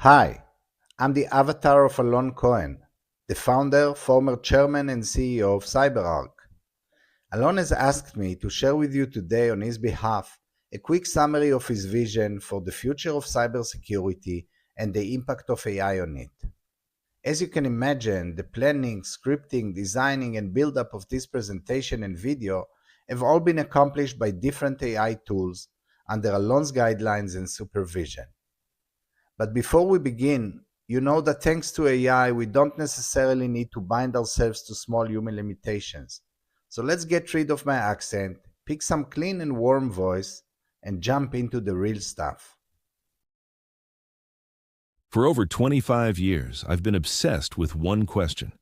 Hi, I'm the avatar of Alon Cohen, the founder, former chairman, and CEO of CyberArk. Alon has asked me to share with you today on his behalf a quick summary of his vision for the future of cybersecurity and the impact of AI on it. As you can imagine, the planning, scripting, designing, and build-up of this presentation and video have all been accomplished by different AI tools under Alon's guidelines and supervision. But before we begin, you know that thanks to AI, we don't necessarily need to bind ourselves to small human limitations. So let's get rid of my accent, pick some clean and warm voice, and jump into the real stuff. For over 25 years, I've been obsessed with one question.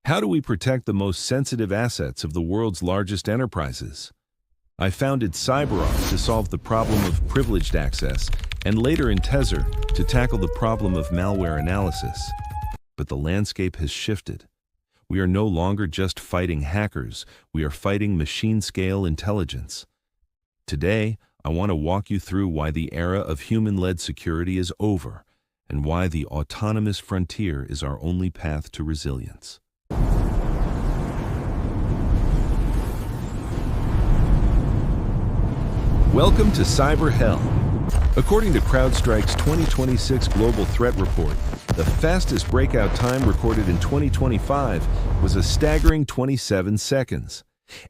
How do we protect the most sensitive assets of the world's largest enterprises? I founded CyberArk to solve the problem of privileged access, and later Intezer to tackle the problem of malware analysis. But the landscape has shifted. We are no longer just fighting hackers, we are fighting machine-scale intelligence. Today, I want to walk you through why the era of human-led security is over, and why the autonomous frontier is our only path to resilience. Welcome to Cyber Hell. According to CrowdStrike's 2026 Global Threat Report, the fastest breakout time recorded in 2025 was a staggering 27 seconds.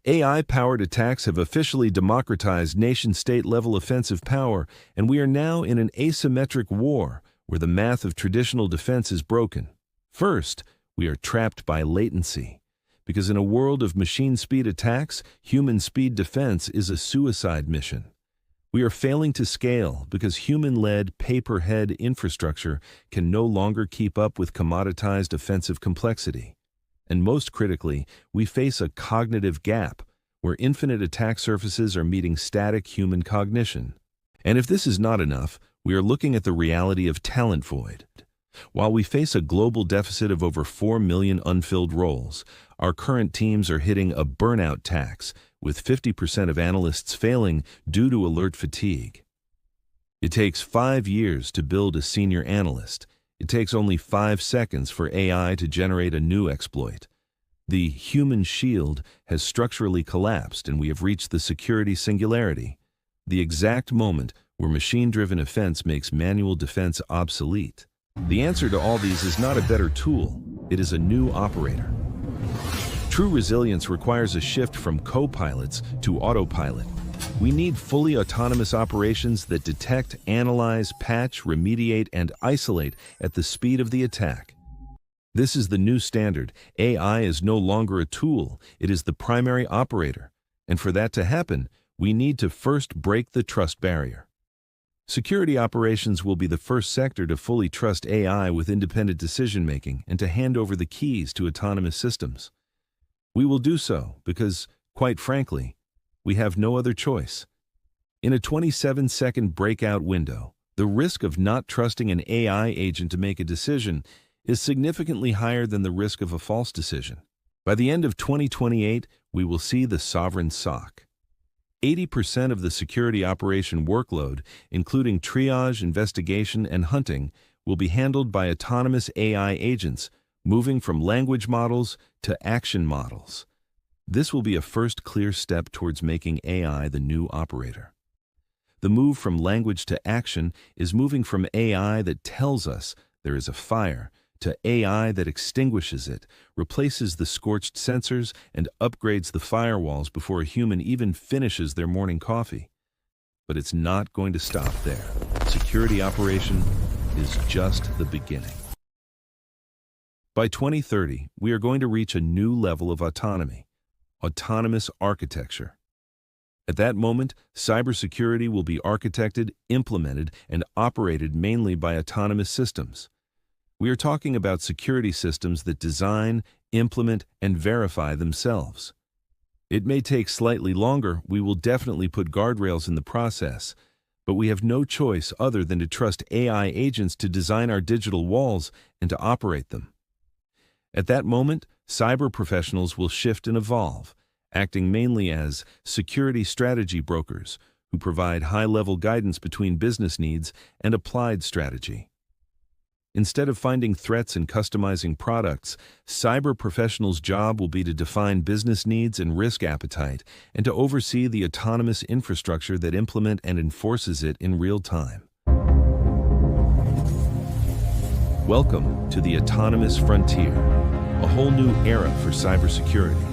AI-powered attacks have officially democratized nation-state-level offensive power, and we are now in an asymmetric war where the math of traditional defense is broken. First, we are trapped by latency. Because in a world of machine-speed attacks, human-speed defense is a suicide mission. We are failing to scale because human-led, pay-per-head infrastructure can no longer keep up with commoditized offensive complexity. And most critically, we face a cognitive gap where infinite attack surfaces are meeting static human cognition. And if this is not enough, we are looking at the reality of talent void. While we face a global deficit of over 4 million unfilled roles, our current teams are hitting a burnout tax, with 50% of analysts failing due to alert fatigue. It takes 5 years to build a senior analyst. It takes only 5 seconds for AI to generate a new exploit. The human shield has structurally collapsed, and we have reached the security singularity, the exact moment where machine-driven offense makes manual defense obsolete. The answer to all these is not a better tool, it is a new operator. True resilience requires a shift from co-pilots to autopilot. We need fully autonomous operations that detect, analyze, patch, remediate, and isolate at the speed of the attack. This is the new standard. AI is no longer a tool, it is the primary operator. And for that to happen, we need to first break the trust barrier. Security operations will be the first sector to fully trust AI with independent decision-making and to hand over the keys to autonomous systems. We will do so because, quite frankly, we have no other choice. In a 27-second breakout window, the risk of not trusting an AI agent to make a decision is significantly higher than the risk of a false decision. By the end of 2028, we will see the sovereign SOC. 80% of the security operation workload, including triage, investigation, and hunting, will be handled by autonomous AI agents, moving from language models to action models. This will be a first clear step towards making AI the new operator. The move from language to action is moving from AI that tells us there is a fire to AI that extinguishes it, replaces the scorched sensors, and upgrades the firewalls before a human even finishes their morning coffee. But it's not going to stop there. Security operation is just the beginning. By 2030, we are going to reach a new level of autonomy, autonomous architecture. At that moment, cybersecurity will be architected, implemented, and operated mainly by autonomous systems. We are talking about security systems that design, implement, and verify themselves. It may take slightly longer, we will definitely put guardrails in the process, but we have no choice other than to trust AI agents to design our digital walls and to operate them. At that moment, cyber professionals will shift and evolve, acting mainly as security strategy brokers who provide high-level guidance between business needs and applied strategy. Instead of finding threats and customizing products, cyber professionals' job will be to define business needs and risk appetite, and to oversee the autonomous infrastructure that implements and enforces it in real time. Welcome to the autonomous frontier, a whole new era for cybersecurity.